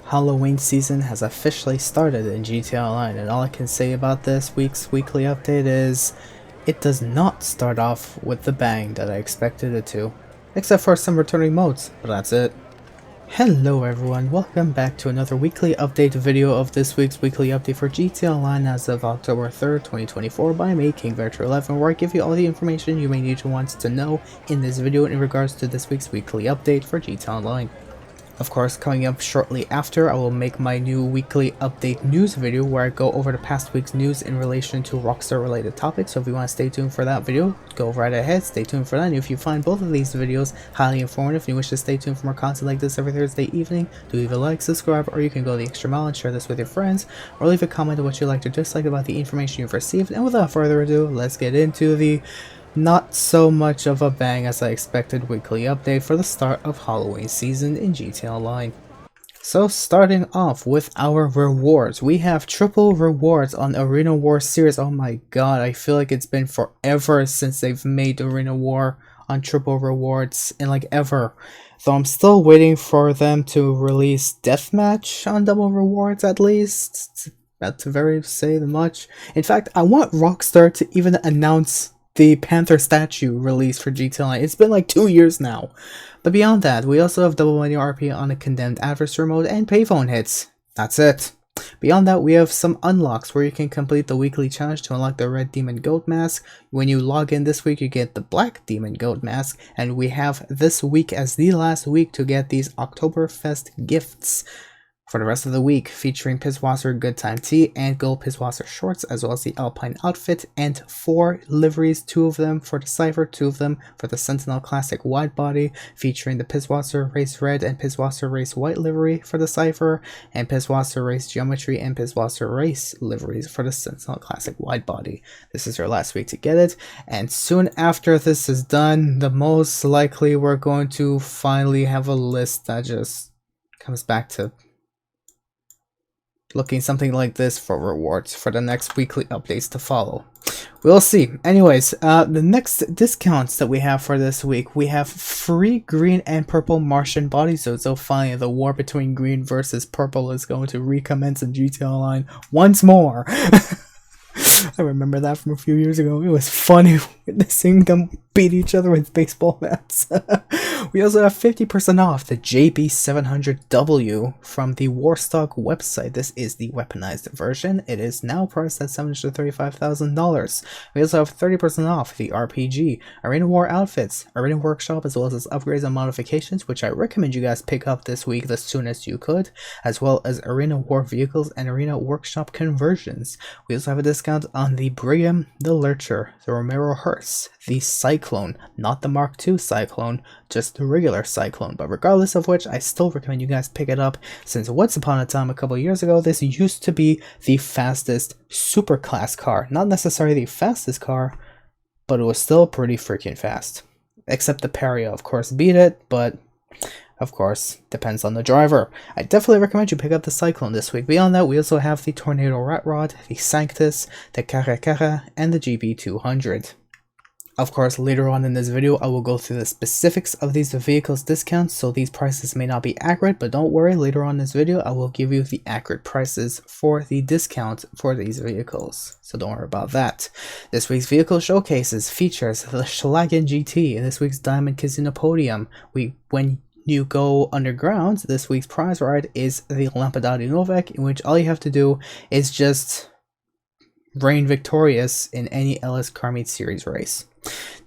Halloween season has officially started in GTA Online, and all I can say about this week's weekly update is it does not start off with the bang that I expected it to, except for some returning modes, but that's it. Hello everyone, welcome back to another weekly update video of this week's weekly update for GTA Online as of October 3rd, 2024 by me, King Vector 11, where I give you all the information you may need to want to know in this video in regards to this week's weekly update for GTA Online. Of course, coming up shortly after, I will make my new weekly update news video where I go over the past week's news in relation to Rockstar related topics, so if you want to stay tuned for that video, go right ahead, stay tuned for that. And if you find both of these videos highly informative and you wish to stay tuned for more content like this every Thursday evening, do leave a like, subscribe, or you can go the extra mile and share this with your friends, or leave a comment on what you liked or disliked about the information you've received. And without further ado, let's get into the not so much of a bang as I expected weekly update for the start of Halloween season in GTA Online. So starting off with our rewards, we have triple rewards on Arena War series. Oh my god, I feel like it's been forever since they've made Arena War on triple rewards, and like ever. Though I'm still waiting for them to release Deathmatch on double rewards at least. Not to very say much. In fact, I want Rockstar to even announce the Panther statue release for GTA Online. It's been like 2 years now. But beyond that, we also have double money RP on the condemned adversary mode and payphone hits. That's it. Beyond that, we have some unlocks where you can complete the weekly challenge to unlock the red demon goat mask. When you log in this week, you get the black demon goat mask, and we have this week as the last week to get these Oktoberfest gifts for the rest of the week, featuring Pisswasser Good Time Tee and Gold Pisswasser shorts, as well as the Alpine outfit, and 4 liveries, 2 of them for the Cypher, 2 of them for the Sentinel Classic wide body, featuring the Pisswasser Race Red and Pisswasser Race White livery for the Cypher, and Pisswasser Race Geometry and Pisswasser Race liveries for the Sentinel Classic wide body. This is your last week to get it, and soon after this is done, the most likely we're going to finally have a list that just comes back to looking something like this for rewards for the next weekly updates to follow. We'll see. Anyways, the next discounts that we have for this week, we have free green and purple Martian bodysuits. So finally, the war between green versus purple is going to recommence in GTA Online once more. I remember that from a few years ago. It was funny witnessing them beat each other with baseball bats. We also have 50% off the JB700W from the Warstock website. This is the weaponized version. It is now priced at $735,000. We also have 30% off the RPG, Arena War outfits, Arena Workshop, as well as its upgrades and modifications, which I recommend you guys pick up this week the soonest you could, as well as Arena War vehicles and Arena Workshop conversions. We also have a discount on the Brigham, the Lurcher, the Romero Hearse, the Cyclone, not the Mark II Cyclone, just the regular Cyclone, but regardless of which, I still recommend you guys pick it up, since once upon a time, a couple years ago, this used to be the fastest superclass car. Not necessarily the fastest car, but it was still pretty freaking fast. Except the Peria, of course, beat it, but of course, depends on the driver. I definitely recommend you pick up the Cyclone this week. Beyond that, we also have the Tornado Rat Rod, the Sanctus, the Caracara, and the GB200. Of course, later on in this video, I will go through the specifics of these vehicles discounts, so these prices may not be accurate, but don't worry, later on in this video, I will give you the accurate prices for the discount for these vehicles, so don't worry about that. This week's vehicle showcases features the Schlagen GT in this week's Diamond Casino Podium. When you go underground, this week's prize ride is the Lampadati Novak, in which all you have to do is just reign victorious in any LS Car Meet Series race.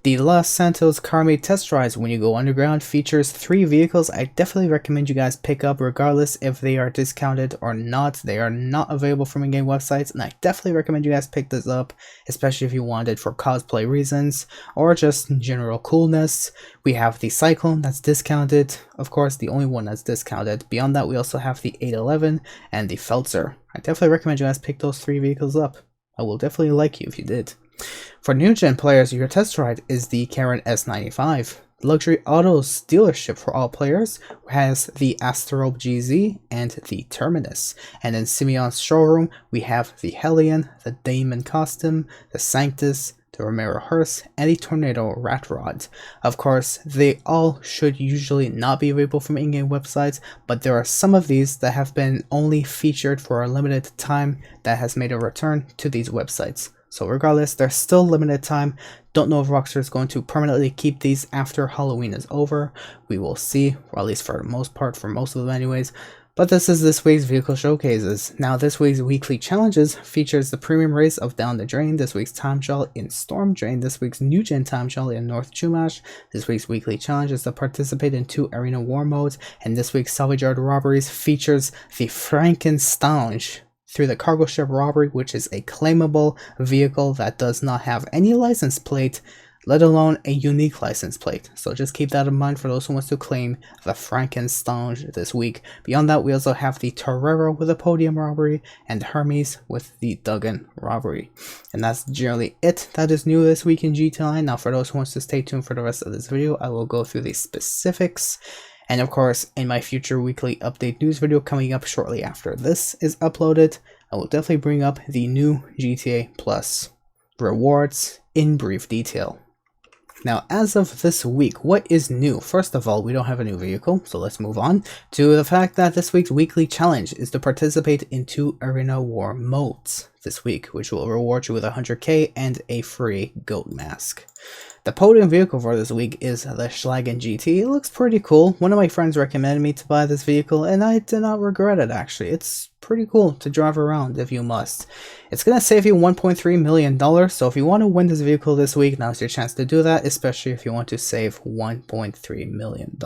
The Los Santos Car Meet Test Rides when you go underground features 3 vehicles I definitely recommend you guys pick up regardless if they are discounted or not. They are not available from in-game websites, and I definitely recommend you guys pick this up, especially if you want it for cosplay reasons or just general coolness. We have the Cyclone that's discounted, of course the only one that's discounted. Beyond that, we also have the 811 and the Feltzer. I definitely recommend you guys pick those 3 vehicles up. I will definitely like you if you did. For new gen players, your test ride is the Karen S95. Luxury Autos dealership for all players has the Asterope GZ and the Terminus. And in Simeon's showroom, we have the Hellion, the Damon Costume, the Sanctus, the Romero Hearse, and the Tornado Rat Rod. Of course, they all should usually not be available from in-game websites, but there are some of these that have been only featured for a limited time that has made a return to these websites. So regardless, they're still limited time. Don't know if Rockstar is going to permanently keep these after Halloween is over. We will see, or at least for the most part, for most of them anyways. But this is this week's vehicle showcases. Now this week's weekly challenges features the premium race of Down the Drain, this week's time trial in Storm Drain, this week's new gen time trial in North Chumash. This week's weekly challenge is to participate in 2 arena war modes, and this week's salvage yard robberies features the Frankenstein through the cargo ship robbery, which is a claimable vehicle that does not have any license plate, let alone a unique license plate. So just keep that in mind for those who wants to claim the Frankenstein this week. Beyond that, we also have the Torero with the podium robbery and Hermes with the Duggan robbery. And that's generally it that is new this week in GTI. Now for those who wants to stay tuned for the rest of this video, I will go through the specifics. And of course, in my future weekly update news video coming up shortly after this is uploaded, I will definitely bring up the new GTA Plus rewards in brief detail. Now, as of this week, what is new? First of all, we don't have a new vehicle, so let's move on to the fact that this week's weekly challenge is to participate in 2 arena war modes this week, which will reward you with 100k and a free goat mask. The podium vehicle for this week is the Schlagen GT. It looks pretty cool. One of my friends recommended me to buy this vehicle, and I did not regret it actually. It's pretty cool to drive around if you must. It's going to save you $1.3 million, so if you want to win this vehicle this week, now's your chance to do that, especially if you want to save $1.3 million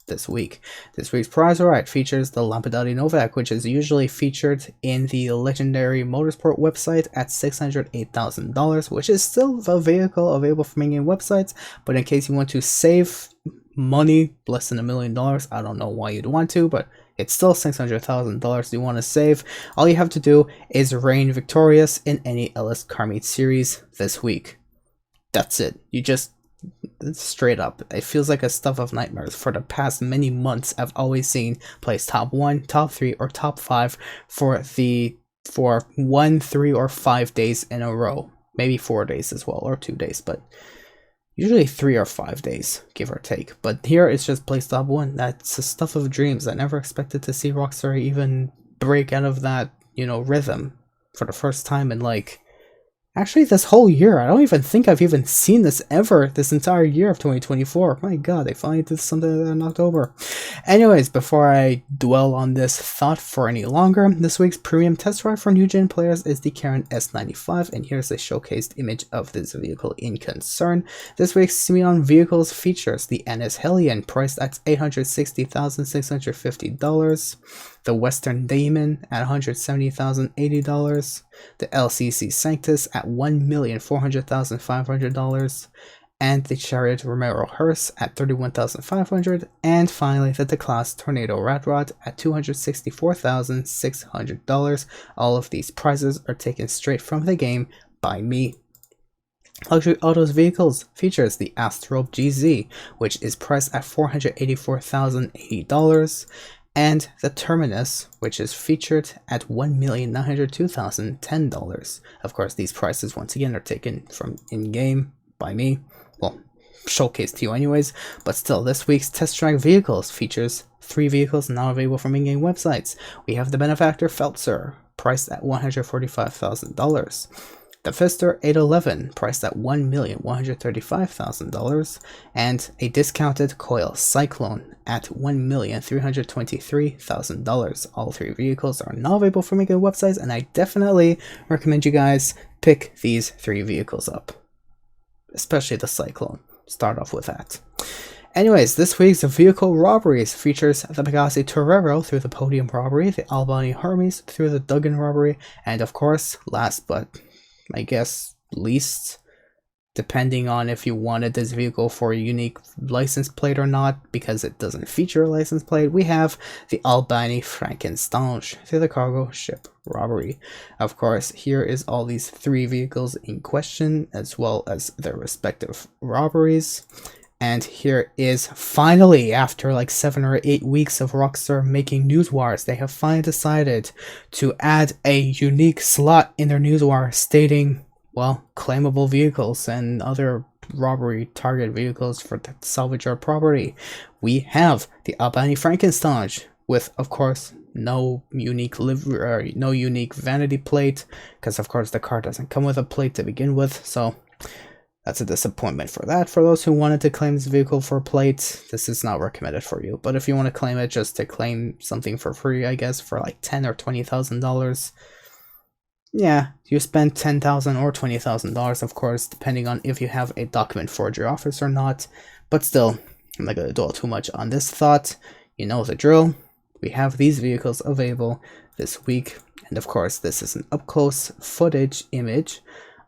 this week. This week's prize ride features the Lampadati Novak, which is usually featured in the legendary Motorsport website at $608,000, which is still a vehicle available from in-game websites, but in case you want to save money, less than $1 million, I don't know why you'd want to, but it's still $600,000 you want to save. All you have to do is reign victorious in any LS Car Meet series this week. That's it. You just, straight up, it feels like a stuff of nightmares. For the past many months, I've always seen place top 1, top 3, or top 5 for 1, 3, or 5 days in a row. Maybe 4 days as well, or 2 days, but usually 3 or 5 days, give or take. But here it's just place top 1. That's the stuff of dreams. I never expected to see Rockstar even break out of that, rhythm for the first time in actually this whole year. I don't even think I've even seen this ever this entire year of 2024. My god, they finally did something in October. Anyways, before I dwell on this thought for any longer, this week's premium test drive for new gen players is the Karen S95, and here's a showcased image of this vehicle in concern. This week's Simeon vehicles features the NS Hellion, priced at $860,650, the Western Daemon at $170,080, the LCC Sanctus at $1,400,500, and the Chariot Romero Hearse at $31,500, and finally the D-Class Tornado Rat Rod at $264,600. All of these prizes are taken straight from the game by me. Luxury Autos Vehicles features the Astrobe GZ, which is priced at $484,080, and the Terminus, which is featured at $1,902,010. Of course, these prices once again are taken from in-game by me. Well, showcased to you anyways, but still, this week's Test Track Vehicles features 3 vehicles now available from in-game websites. We have the Benefactor Feltzer, priced at $145,000. The Pfister 811, priced at $1,135,000, and a discounted Coil Cyclone at $1,323,000. All 3 vehicles are now available from in-game websites, and I definitely recommend you guys pick these 3 vehicles up, especially the Cyclone. Start off with that. Anyways, this week's vehicle robberies features the Pegassi Torero through the podium robbery, the Albani Hermes through the Duggan robbery, and of course, last but I guess least, depending on if you wanted this vehicle for a unique license plate or not, because it doesn't feature a license plate, we have the Albani Frankenstein through the cargo ship robbery. Of course, here is all these 3 vehicles in question, as well as their respective robberies. And here is finally, after like 7 or 8 weeks of Rockstar making newswires, they have finally decided to add a unique slot in their newswire stating well, claimable vehicles and other robbery target vehicles for the salvage your property. We have the Albany Frankenstein with, of course, no unique livery, no unique vanity plate, because of course the car doesn't come with a plate to begin with, so that's a disappointment for that. For those who wanted to claim this vehicle for plates, this is not recommended for you. But if you want to claim it just to claim something for free, I guess for like $10,000 or $20,000, yeah, you spend $10,000 or $20,000, of course, depending on if you have a document forgery office or not. But still, I'm not going to dwell too much on this thought. You know the drill. We have these vehicles available this week. And of course, this is an up-close footage image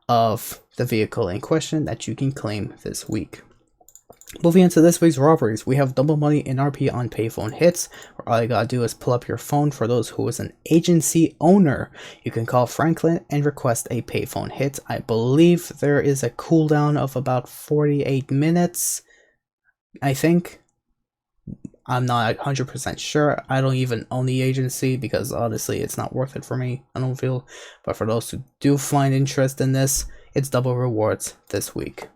of the vehicle in question that you can claim this week. Moving into this week's robberies, we have double money NRP on payphone hits, where all you gotta do is pull up your phone. For those who is an agency owner, you can call Franklin and request a payphone hit. I believe there is a cooldown of about 48 minutes, I think. I'm not 100% sure. I don't even own the agency because honestly it's not worth it for me, I don't feel. But for those who do find interest in this, it's double rewards this week.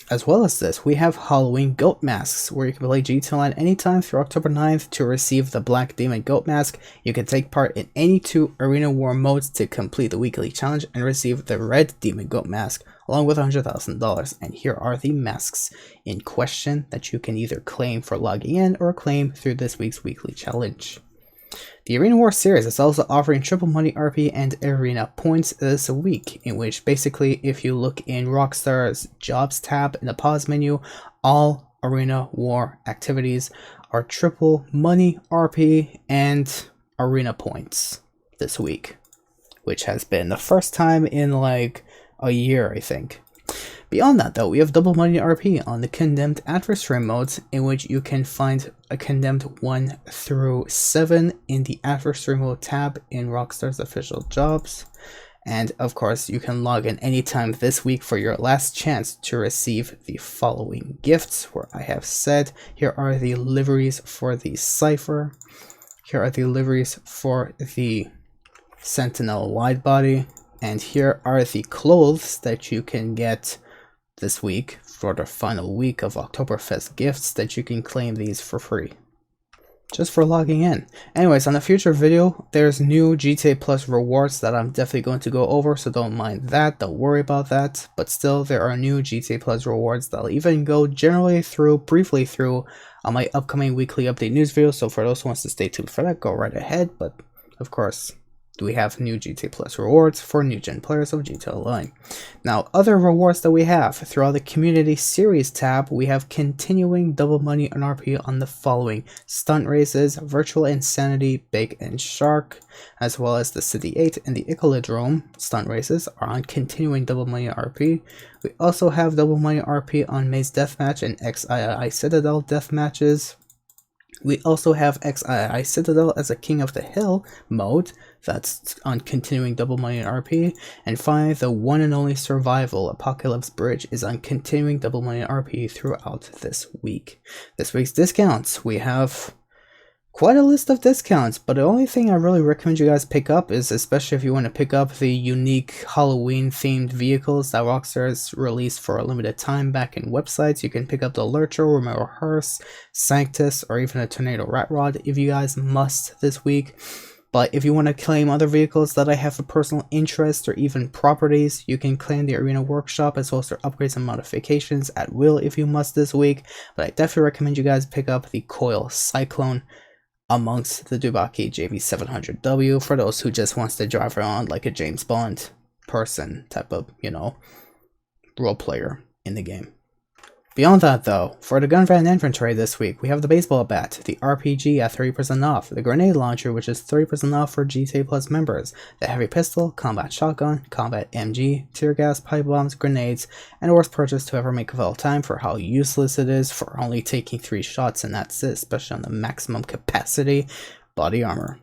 As well as this, we have Halloween Goat Masks, where you can play GTA Online anytime through October 9th to receive the Black Demon Goat Mask. You can take part in any 2 Arena War modes to complete the weekly challenge and receive the Red Demon Goat Mask, along with $100,000. And here are the masks in question that you can either claim for logging in or claim through this week's weekly challenge. The Arena War series is also offering triple money RP and arena points this week, in which basically if you look in Rockstar's jobs tab in the pause menu, all Arena War activities are triple money RP and arena points this week, which has been the first time in like a year, I think. Beyond that though, we have double money RP on the condemned adversary modes, in which you can find a condemned 1 through 7 in the adversary mode tab in Rockstar's official jobs. And of course, you can log in anytime this week for your last chance to receive the following gifts, where I have said here are the liveries for the Cypher, here are the liveries for the Sentinel widebody, and here are the clothes that you can get this week for the final week of Oktoberfest gifts, that you can claim these for free just for logging in. Anyways, on a future video, there's new GTA Plus rewards that I'm definitely going to go over, so don't mind that, don't worry about that. But still, there are new GTA Plus rewards that I'll even go briefly through on my upcoming weekly update news video. So for those who wants to stay tuned for that, go right ahead. But of course, we have new GTA Plus rewards for new gen players of GTA Online. Now, other rewards that we have throughout the Community Series tab, we have continuing double money NRP on the following: Stunt Races, Virtual Insanity, Big and Shark, as well as the City 8 and the Echolodrome stunt races are on continuing double money RP. We also have double money RP on Maze Deathmatch and XII Citadel Deathmatches. We also have XII Citadel as a King of the Hill mode that's on continuing double money and RP. And finally, the one and only Survival Apocalypse Bridge is on continuing double money and RP throughout this week. This week's discounts, we have quite a list of discounts, but the only thing I really recommend you guys pick up is, especially if you want to pick up the unique Halloween themed vehicles that Rockstar has released for a limited time back in websites, you can pick up the Lurcher, Romero Hearse, Sanctus, or even a Tornado Rat Rod if you guys must this week. But if you want to claim other vehicles that I have a personal interest, or even properties, you can claim the Arena Workshop as well as their upgrades and modifications at will if you must this week. But I definitely recommend you guys pick up the Coil Cyclone amongst the Dubaki JB700W for those who just wants to drive around like a James Bond person type of, role player in the game. Beyond that though, for the gun van inventory this week, we have the baseball bat, the RPG at 30% off, the grenade launcher which is 30% off for GTA Plus members, the heavy pistol, combat shotgun, combat MG, tear gas, pipe bombs, grenades, and worst purchase to ever make of all time for how useless it is for only taking 3 shots and that's it, especially on the maximum capacity body armor.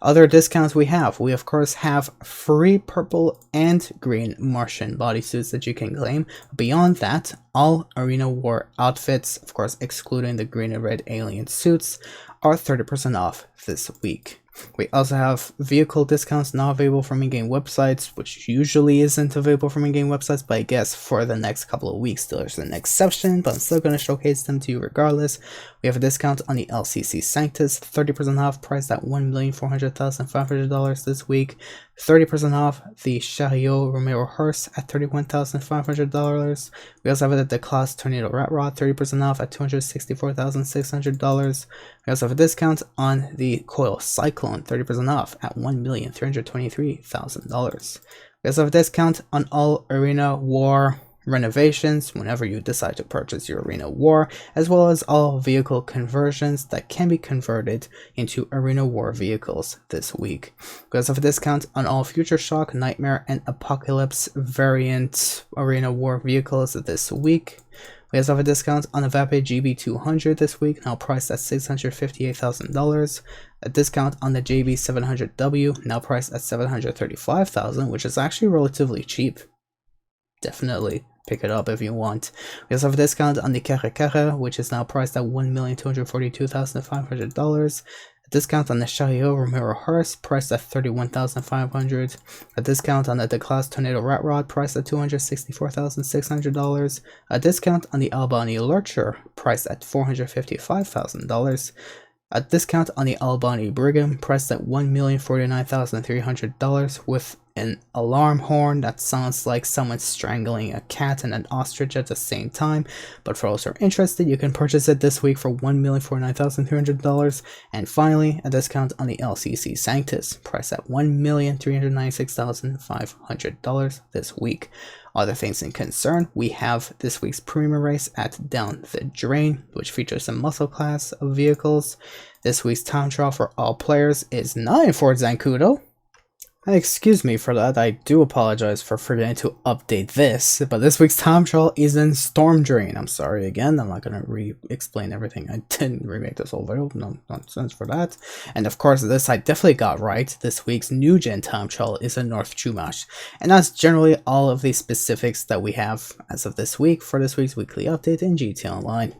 Other discounts we of course have free purple and green Martian bodysuits that you can claim. Beyond that, all Arena War outfits, of course excluding the green and red alien suits, are 30% off this week. We also have vehicle discounts not available from in-game websites, which usually isn't available from in-game websites, but I guess for the next couple of weeks there's an exception, but I'm still going to showcase them to you regardless. We have a discount on the LCC Sanctus, 30% off, priced at $1,400,500 this week. 30% off the Chariot Romeo Hearse at $31,500. We also have the Declasse Tornado Rat Rod, 30% off at $264,600. We also have a discount on the Coil Cyclone, 30% off at $1,323,000. We also have a discount on all Arena War renovations whenever you decide to purchase your Arena War, as well as all vehicle conversions that can be converted into Arena War vehicles this week. We also have a discount on all Future Shock, Nightmare, and Apocalypse variant Arena War vehicles this week. We also have a discount on the Vape GB200 this week, now priced at $658,000. A discount on the JB700W, now priced at $735,000, which is actually relatively cheap. Definitely pick it up if you want. We also have a discount on the Kere Kere, which is now priced at $1,242,500. A discount on the Chariot Romero Hearse, priced at $31,500. A discount on the Declasse Tornado Rat Rod, priced at $264,600. A discount on the Albany Lurcher, priced at $455,000. A discount on the Albany Brigham, priced at $1,049,300 with an alarm horn that sounds like someone strangling a cat and an ostrich at the same time. But for those who are interested, you can purchase it this week for $1,049,300. And finally, a discount on the LCC Sanctus, priced at $1,396,500 this week. Other things in concern, we have this week's premium race at Down the Drain, which features a muscle class of vehicles. This week's time trial for all players is 9 for Zancudo. Excuse me for that, I do apologize for forgetting to update this, but this week's time trial is in Storm Drain. I'm sorry again, I'm not going to re-explain everything. I didn't remake this whole video, no nonsense for that. And of course, this I definitely got right. This week's new gen time trial is in North Chumash. And that's generally all of the specifics that we have as of this week for this week's weekly update in GTA Online.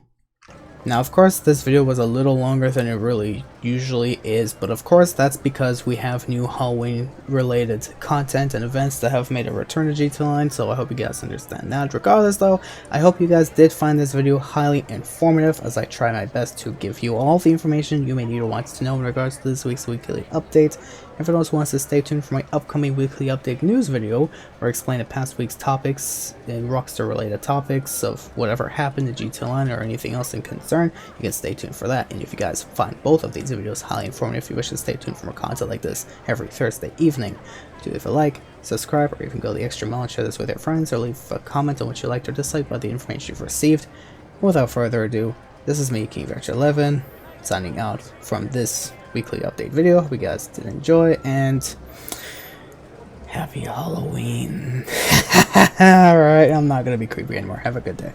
Now, of course, this video was a little longer than it really usually is, but of course that's because we have new Halloween related content and events that have made a return to GTA Online, so I hope you guys understand that. Regardless though, I hope you guys did find this video highly informative, as I try my best to give you all the information you may need or want to know in regards to this week's weekly update. And for those who want to stay tuned for my upcoming weekly update news video, where I explain the past week's topics and Rockstar related topics of whatever happened in GTA Online or anything else in concern, you can stay tuned for that. And if you guys find both of these videos highly informative, you wish to stay tuned for more content like this every Thursday evening, do leave a like, subscribe, or even go the extra mile and share this with your friends, or leave a comment on what you liked or disliked about the information you've received. Without further ado, this is me, King Vector 11, signing out from this weekly update video. Hope you guys did enjoy, and happy Halloween. Alright, I'm not gonna be creepy anymore. Have a good day.